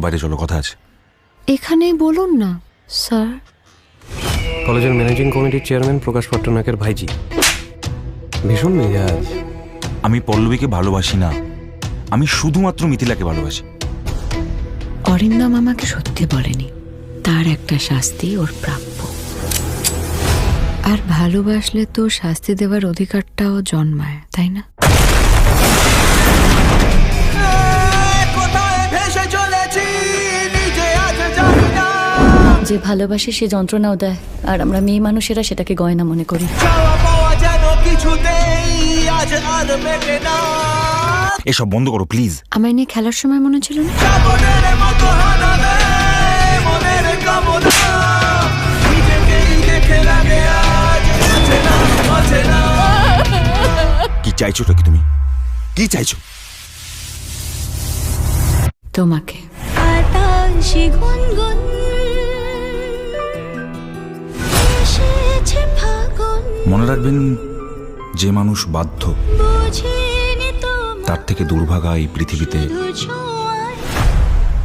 বাইরে চলো, কথা আছে। এখানেই বলুন না স্যার। কলেজের ম্যানেজিং কমিটির চেয়ারম্যান প্রকাশ পট্টনাকের ভাইজি, ভীষণ মেজাজ। আমি পল্লবীকে ভালোবাসি না, আমি শুধুমাত্র মিথিলাকে ভালোবাসি। অরিন্দম আমাকে সত্যি বলেনি, তার একটা শাস্তি ওর প্রাপ্য। আর ভালোবাসলে তো শাস্তি দেওয়ার অধিকারটাও জন্মায়, তাই না? যে ভালোবাসে সে যন্ত্রণাও দেয়, আর আমরা মেয়ে মানুষেরা সেটাকে গয়না মনে করি। এসব বন্ধ করো প্লিজ। আমায় নিয়ে খেলার সময় মনে ছিল না? কি চাইছোটা কি তুমি? কি চাইছো? তোমাকে। মনে রাখবেন, যে মানুষ বাধ্য তার থেকে দুর্ভাগা এই পৃথিবীতে